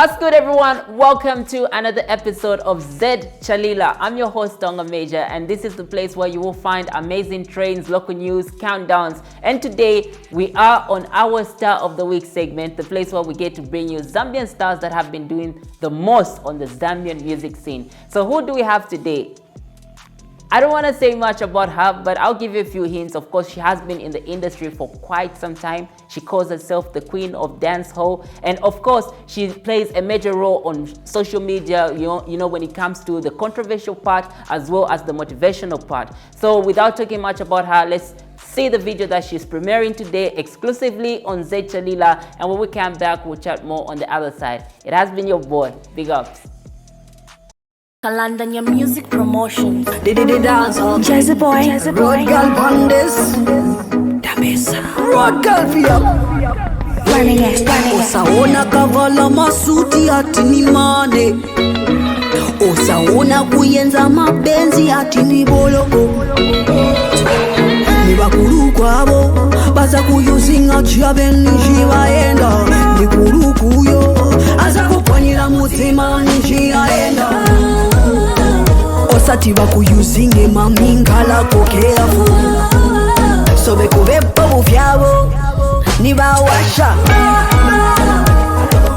What's good, everyone? Welcome to another episode of ZED Challila. I'm your host, Donga Major, and this is the place where you will find amazing trends, local news, countdowns. And today, we are on our Star of the Week segment, the place where we get to bring you Zambian stars that have been doing the most on the Zambian music scene. So who do we have today? I don't want to say much about her, but I'll give you a few hints. Of course, she has been in the industry for quite some time. She calls herself the queen of dancehall. And of course, she plays a major role on social media, you know, when it comes to the controversial part as well as the motivational part. So without talking much about her, let's see the video that she's premiering today exclusively on ZED Challila. And when we come back, we'll chat more on the other side. It has been your boy. Big ups. London, your music promotions. Did dance on Jazzy boy, Road girl Pandes Dambisa, Road girl Fia running it. Osaona kavala masuti ati ni mane Osaona kuyenza mabenzi ati ni boloko Ni bakuru kwabo baza kuyuzinga chiabeni chivaenda Ni kuru kuyo aza kupanyira mutima ni chiaenda Osati bakuyuzinge mamingala kokeafu Sobe kuvepa bufyabo nibawasha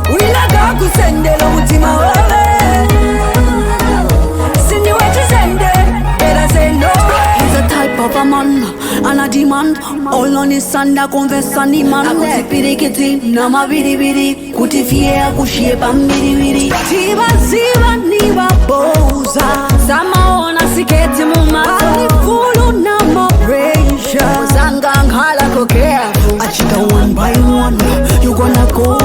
Wilaga kusendela mutima wawe Sini wachizende Bela say no He's a type of a man And a demand All on his sanda konvesa ni man Akutipirikiti na mabiribiri Kutifia kushieba mbiribiri Tiba niwa boza Sama ona siketi mumata Alifulu na mopresha Zanga nghala kokea Achika one by one You gonna go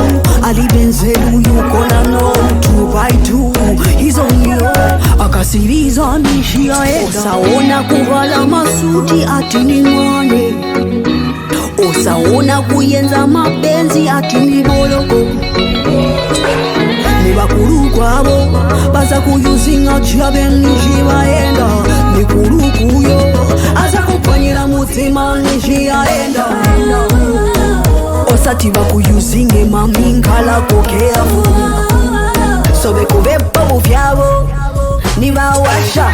Alibenzelu you gonna know 2 by 2 He's on you Akasiriza nishia eda Osaona kuvala masuti atini mwane Osaona kuyenza mabenzi atini boloko Ni bakuru kwabo baza kuyuzinga chiabeni chivaenda Ni kuru kuyo aza kupanyira mutima ni chiaenda Osati bakuyuzinge mamingala kokeafu Sobe kuvepa bufyabo nibawasha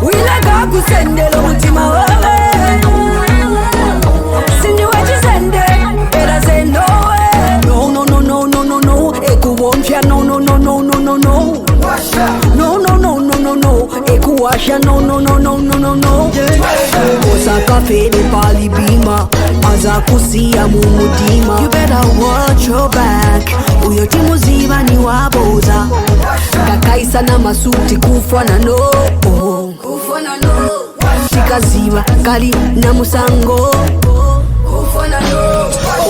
Wilaga kusendela mutima wawe Sini wachizende Bela say no way No Ekuwomfya no No Ekuwasha no Osaka fede pali bima Aza kusia mumutima You better watch your back Uyo timu ziva ni waboza Kakaisa na masuti kufwana no Shikaziva kali na musango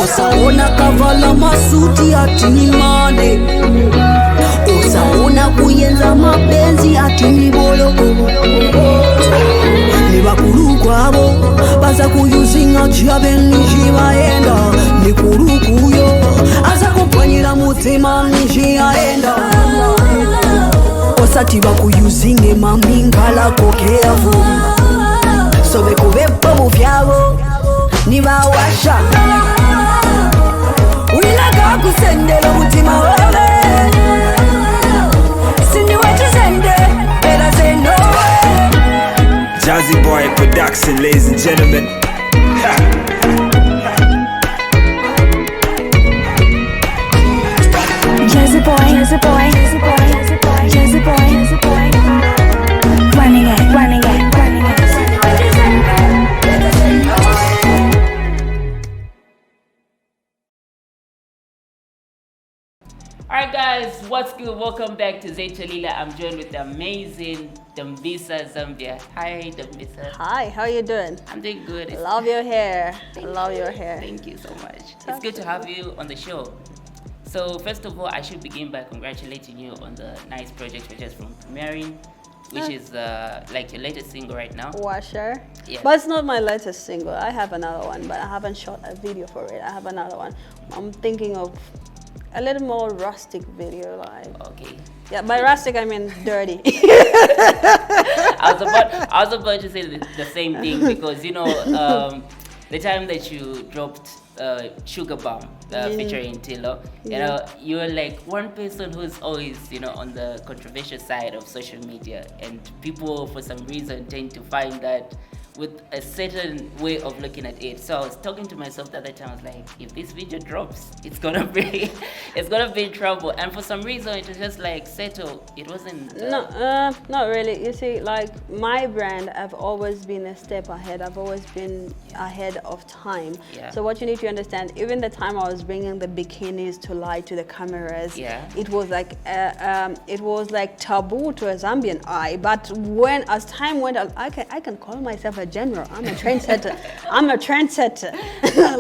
Osaona kavala masuti ati ni mane Osaona kuyenza mabenzi ati ni boloko Ni bakuru kwabo baza kuyuzinga chiabeni chivaenda Ni kuru kuyo aza kupanyira mutima ni chiaenda Osati bakuyuzinge mamingala kokeafu Sobe kuvepa bufyabo nibawasha Wilaga kusendela mutima wawe Sini wachizende Bela say no way Jazzy Boy Production, ladies and gentlemen. Jazzy boy, running it. Alright guys, what's good? Welcome back to ZED Challila. I'm joined with the amazing Dambisa, Zambia. Hi Dambisa. Hi, how are you doing? I'm doing good. Love your hair. Love your hair. Thank you so much. It's good to have you on the show. So first of all, I should begin by congratulating you on the nice project which is from premiering, which is like your latest single right now. Washer. Yeah. But it's not my latest single. I have another one, but I haven't shot a video for it. I have another one. I'm thinking of a little more rustic video, like. Okay. Yeah, by rustic I mean dirty. I was about to say the same thing because you know the time that you dropped Sugar Bomb featuring Tilo. You know, you're like one person who's always, you know, on the controversial side of social media, and people for some reason tend to find that with a certain way of looking at it. So I was talking to myself the other time. I was like, if this video drops, it's gonna be in trouble. And for some reason, it was just like settle. It wasn't. Not really. You see, like my brand, I've always been a step ahead. I've always been ahead of time. Yeah. So what you need to understand, even the time I was bringing the bikinis to light to the cameras, it was like taboo to a Zambian eye. But as time went on, I can call myself a general. I'm a trendsetter.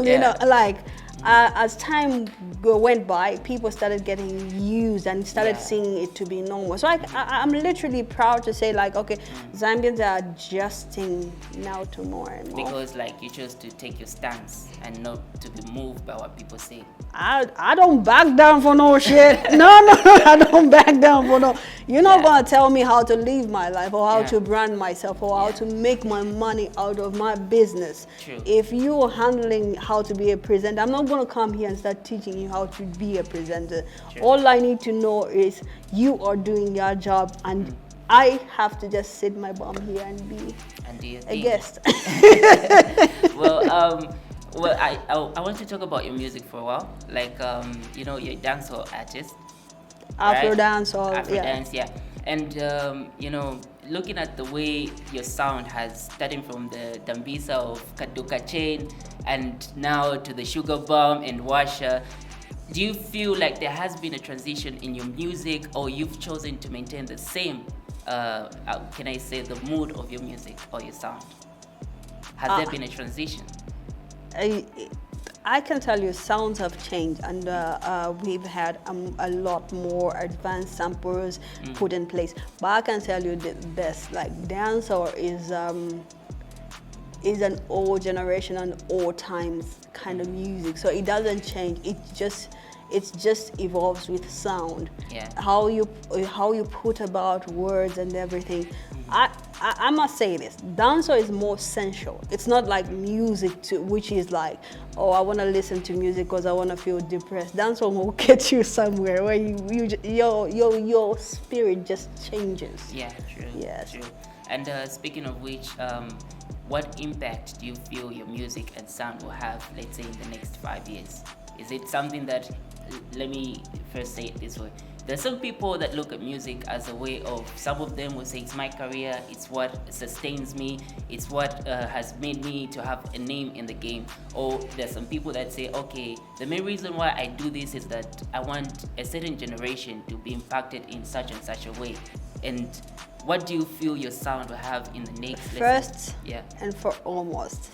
You know, like as time went by, people started getting used and started seeing it to be normal. So I'm literally proud to say, like, okay, Zambians are adjusting now to more and more. Because like you chose to take your stance and not to be moved by what people say. I don't back down for no shit. No, I don't back down for no. You're not gonna tell me how to live my life or how to brand myself or how to make my money out of my business. True. If you are handling how to be a presenter, I'm not gonna come here and start teaching you how to be a presenter. True. All I need to know is you are doing your job, and I have to just sit my bum here and be a guest. Well, I want to talk about your music for a while. Like, you know, you're a dancehall artist. Afro right? dancehall, Afro dance, And, you know, looking at the way your sound has, starting from the Dambisa of Kaduka Chain and now to the Sugar Bomb and Washa, do you feel like there has been a transition in your music, or you've chosen to maintain the same, can I say, the mood of your music or your sound? Has there been a transition? I can tell you sounds have changed, and we've had a lot more advanced samples put in place. But I can tell you this, like dancehall is an old generation and old times kind of music, so it doesn't change. It just evolves with sound. How you put about words and everything. I must say this, dancehall is more sensual. It's not like music which is like, oh, I want to listen to music because I want to feel depressed. Dancehall will get you somewhere where your spirit just changes. Yeah, true. Yes. True. And speaking of which, what impact do you feel your music and sound will have, let's say, in the next 5 years? Is it something that, let me first say it this way, there's some people that look at music as a way of, some of them will say it's my career, it's what sustains me, it's what has made me to have a name in the game. Or there's some people that say, okay, the main reason why I do this is that I want a certain generation to be impacted in such and such a way. And what do you feel your sound will have in the next? First and foremost,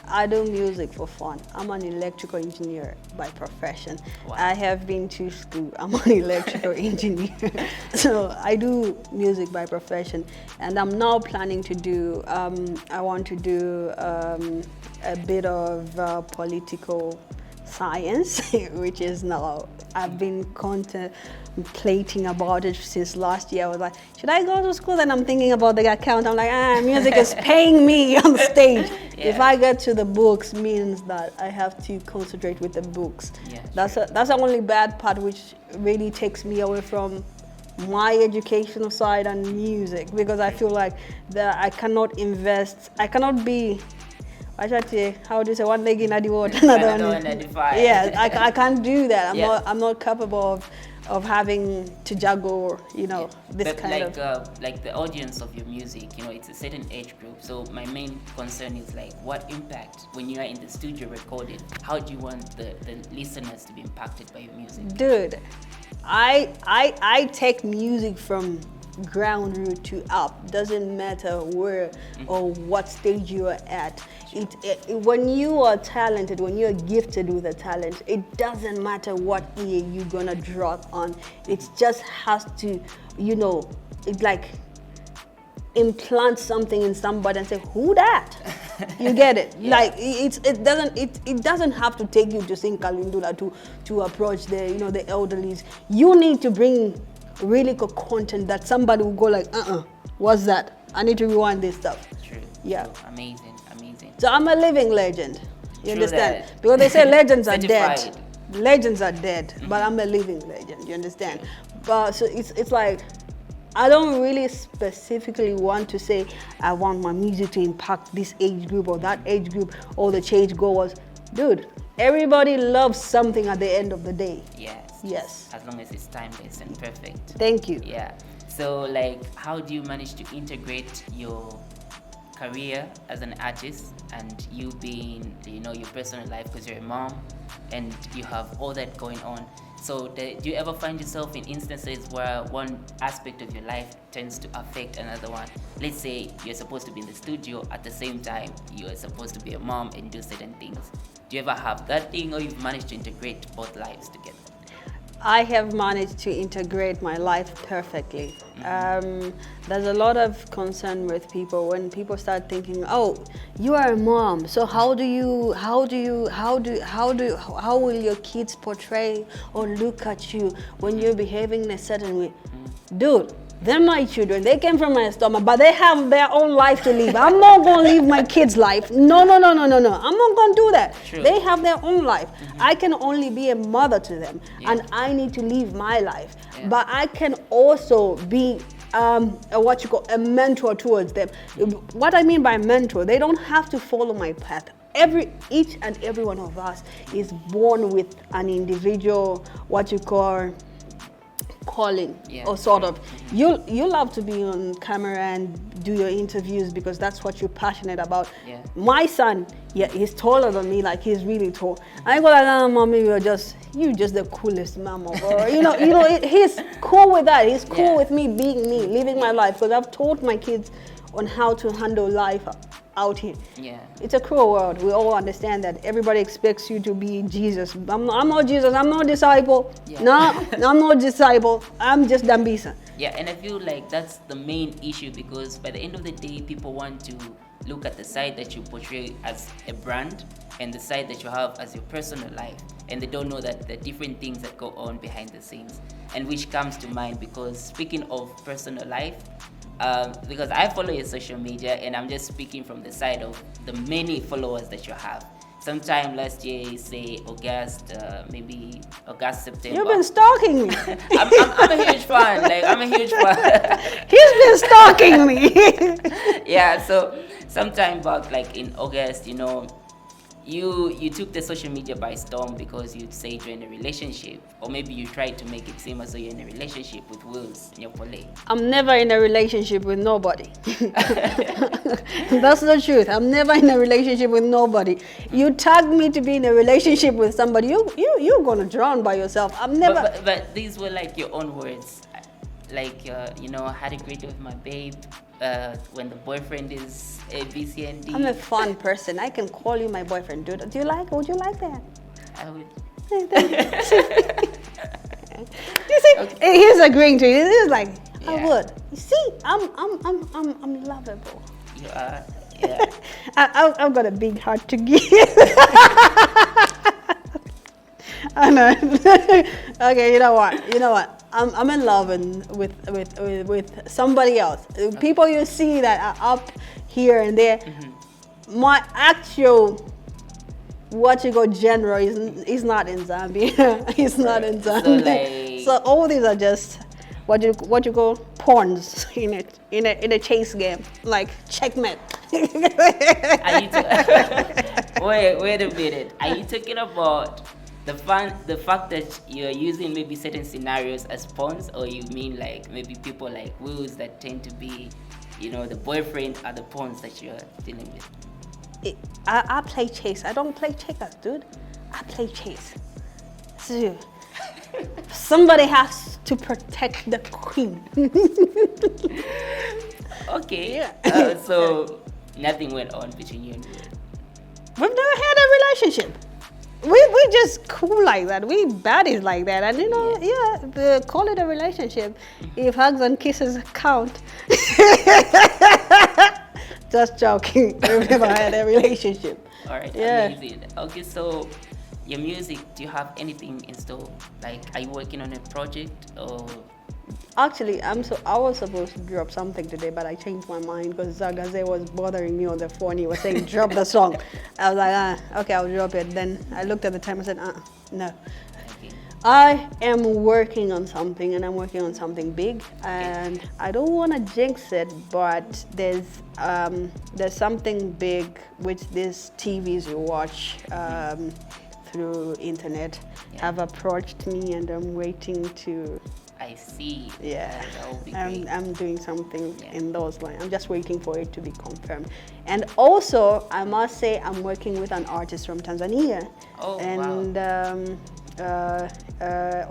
I do music for fun. I'm an electrical engineer by profession. Wow. I have been to school. I'm an electrical engineer. So I do music by profession. And I'm now planning to do, I want to do a bit of political science, which is now, I've been contemplating about it since last year. I was like, should I go to school? Then I'm thinking about the account. I'm like, music is paying me on stage. If I get to the books, means that I have to concentrate with the books. That's the only bad part, which really takes me away from my educational side and music, because I feel like that I cannot invest, I cannot be, how do you say, one leg in the water, another one in the fire. Yeah, I can't do that. I'm not capable of having to juggle, this but kind like the audience of your music, it's a certain age group. So my main concern is like, what impact when you are in the studio recording? How do you want the listeners to be impacted by your music? Dude, I take music from ground root to up. Doesn't matter where or what stage you are at. When you are talented, when you are gifted with a talent, it doesn't matter what ear you're gonna drop on. It just has to, it's like implant something in somebody and say, who that? You get it? Like it doesn't have to take you to sing Kalindula to approach the elderlies. You need to bring really good content that somebody will go like, what's that? I need to rewind this stuff. True. Yeah. True. Amazing. So I'm a living legend. You True understand? that. Because they say legends are dead. Certified. Legends are dead, but I'm a living legend. You understand? But so it's like, I don't really specifically want to say I want my music to impact this age group or that age group or the change goers. Dude, everybody loves something at the end of the day. Yes. As long as it's timeless and perfect. Thank you. Yeah. So like, how do you manage to integrate your career as an artist and you being, your personal life, because you're a mom and you have all that going on? So do you ever find yourself in instances where one aspect of your life tends to affect another one? Let's say you're supposed to be in the studio at the same time you're supposed to be a mom and do certain things. Do you ever have that thing, or you've managed to integrate both lives together? I have managed to integrate my life perfectly. There's a lot of concern with people when people start thinking, oh, you are a mom, so how will your kids portray or look at you when you're behaving in a certain way? Dude, they're my children. They came from my stomach, but they have their own life to live. I'm not going to live my kids' life. No. I'm not going to do that. True. They have their own life. I can only be a mother to them, and I need to live my life. Yeah. But I can also be a mentor towards them. What I mean by mentor, they don't have to follow my path. Each and every one of us is born with an individual, calling, or sort of. You love to be on camera and do your interviews because that's what you're passionate about. My son, he's taller than me, like he's really tall. I go like, mommy, you're just the coolest mama. Or he's cool with that. He's cool with me being me, living my life, because I've taught my kids on how to handle life out here. It's a cruel world. We all understand that. Everybody expects you to be Jesus. I'm not Jesus. I'm not a disciple. No, I'm not a disciple. I'm just Dambisa. And I feel like that's the main issue, because by the end of the day, people want to look at the side that you portray as a brand and the side that you have as your personal life, and they don't know that the different things that go on behind the scenes. And which comes to mind, because speaking of personal life, because I follow your social media, and I'm just speaking from the side of the many followers that you have. Sometime last year, say August, maybe August, September. You've been stalking me. I'm a huge fan. I'm a huge fan. He's been stalking me. So sometime back, like in August, you took the social media by storm because you'd say you're in a relationship, or maybe you tried to make it seem as though you're in a relationship with Willz in your play. I'm never in a relationship with nobody. That's the truth. I'm never in a relationship with nobody. You tag me to be in a relationship with somebody, you're gonna drown by yourself. I'm never. But these were like your own words. Like, I had a great day with my babe. When the boyfriend is A, B, C, and D. I'm a fun person. I can call you my boyfriend, dude. Would you like that? I would. You see, he's agreeing to it. He's like, I Yeah. would. You see, I'm lovable. You are, yeah. I've got a big heart to give. I know. Okay, you know what? I'm in love with somebody else. People you see that are up here and there. My actual genre is not in Zambia. It's not in Zambia. So all these are just what you call pawns in a chase game, like checkmate. Are you wait a minute. Are you talking about the fact that you're using maybe certain scenarios as pawns, or you mean like maybe people like Willz that tend to be, the boyfriend are the pawns that you're dealing with? I play chase. I don't play checkers, dude. I play chase. So, somebody has to protect the queen. Okay. So nothing went on between you and me. We've never had a relationship. We just cool like that. We baddies like that, and call it a relationship if hugs and kisses count. Just joking. We've never had a relationship. All right, amazing. Okay, so your music, do you have anything in store? Like, are you working on a project, or Actually, I was supposed to drop something today, but I changed my mind because Zagaze was bothering me on the phone. He was saying, drop the song. I was like, okay, I'll drop it. Then I looked at the time and said, no. Okay. I am working on something, and I'm working on something big, and I don't want to jinx it, but there's something big which these TVs you watch through internet have approached me, and I'm waiting to. I see. Yeah, That will be great. I'm doing something in those lines. I'm just waiting for it to be confirmed. And also, I must say, I'm working with an artist from Tanzania. Oh, and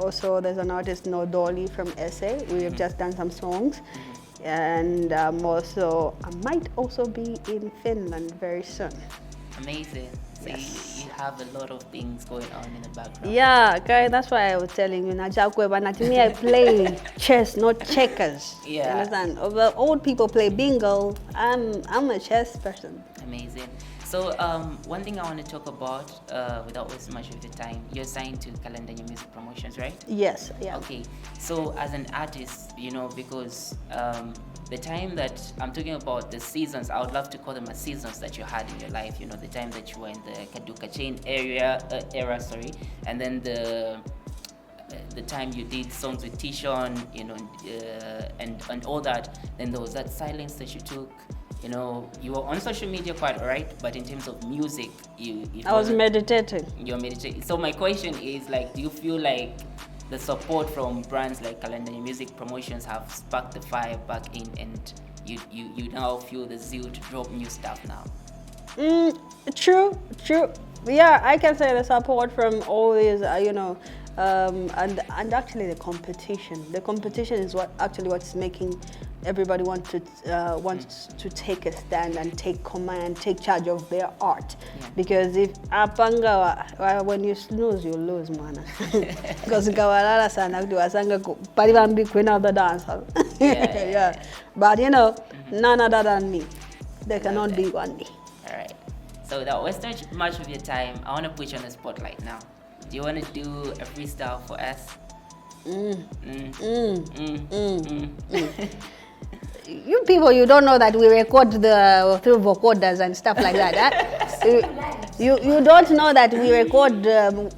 also, there's an artist, No Dolly, from SA. We have just done some songs. And I might also be in Finland very soon. Amazing. So you have a lot of things going on in the background. Yeah, guys, that's why I was telling you. To me, I play chess, not checkers. Yeah. You understand? Well, old people play bingo. I'm a chess person. Amazing. So one thing I want to talk about, without wasting much of your time, you're signed to Calendar Music Promotions, right? Yes. Yeah. Okay. So as an artist, because the time that I'm talking about, the seasons, I would love to call them as seasons that you had in your life. The time that you were in the Kaduka Chain era, and then the time you did songs with Tishon, and all that. Then there was that silence that you took. You were on social media quite alright, but in terms of music, I was meditating. You're meditating. So my question is, do you feel like the support from brands like Calendar Music Promotions have sparked the fire back in, and you now feel the zeal to drop new stuff now? True. Yeah, I can say the support from all these, and actually the competition. The competition is what's making everybody wants to take a stand and take command, take charge of their art. Yeah. Because if when you snooze, you lose, man. Because Gawalala sana asanga paribambi queen of the dancer. Yeah. But none other than me. There cannot be one me. All right. So without wasting much of your time, I want to put you on the spotlight now. Do you want to do a freestyle for us? You people, you don't know that we record through vocoders and stuff like that. You don't know that we record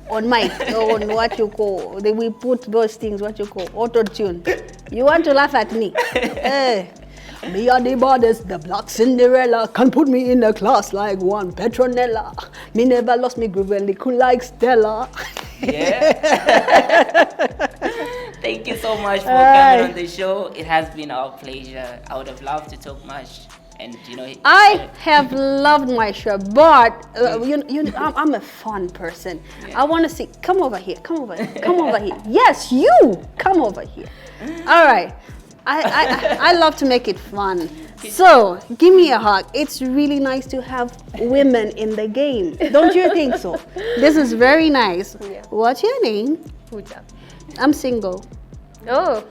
on mic, on what you call, we put those things, what you call auto-tune. You want to laugh at me? Hey. Me are the baddest, the black Cinderella. Can't put me in a class like one Petronella. Me never lost me groove and cool like Stella. Yeah. Thank you so much for coming on the show. It has been our pleasure. I would have loved to talk much. And I have loved my show, but I'm a fun person. Yeah. I want to see. Come over here. Come over here. Yes, you come over here. All right. I love to make it fun. So give me a hug. It's really nice to have women in the game. Don't you think so? This is very nice. Yeah. What's your name? Pooja. I'm single. Oh.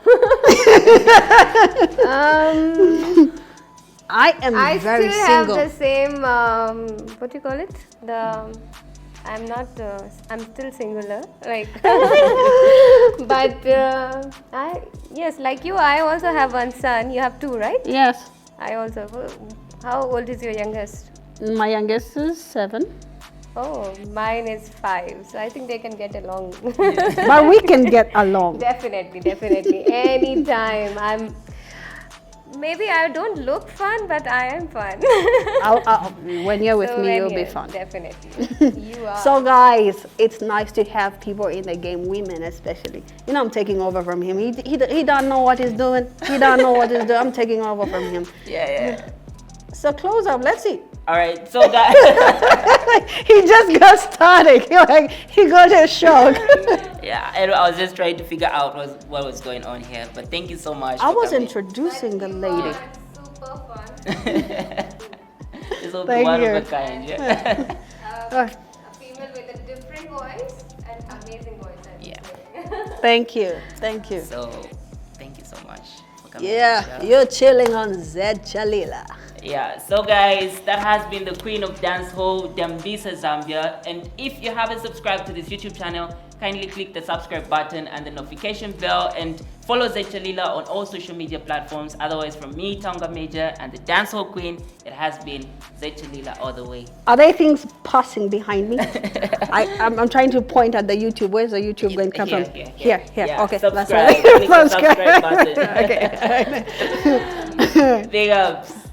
I am very single. I still have the same, what do you call it? I'm still singular, but yes, like you, I also have one son. You have two, right? Yes. I also. How old is your youngest? My youngest is 7. Oh, mine is 5. So I think they can get along. But we can get along. Definitely. Anytime. Maybe I don't look fun, but I am fun. When you're with me, you'll be fun. Definitely. You are. So guys, it's nice to have people in the game, women especially. I'm taking over from him. He don't know what he's doing. I'm taking over from him. Yeah. So close up. Let's see. All right. So guys, he just got started. He got a shock. Yeah, and I was just trying to figure out what was going on here. But thank you so much. I was introducing the lady. Super fun. This will be one of a kind. Yeah. A female with a different voice and amazing voice. Thank you. So, thank you so much for coming. Yeah, you're chilling on ZED Challila. Yeah, so guys, that has been the queen of dancehall, Dambisa, Zambia. And if you haven't subscribed to this YouTube channel, kindly click the subscribe button and the notification bell and Follow ZED Challila on all social media platforms. Otherwise, from me, Tonga Major, and the dancehall queen, it has been ZED Challila all the way. Are there things passing behind me? I'm trying to point at the YouTube. Where's the YouTube going to come from? Here. Yeah, Okay, subscribe. that's right. Click the subscribe button. Okay. Big ups.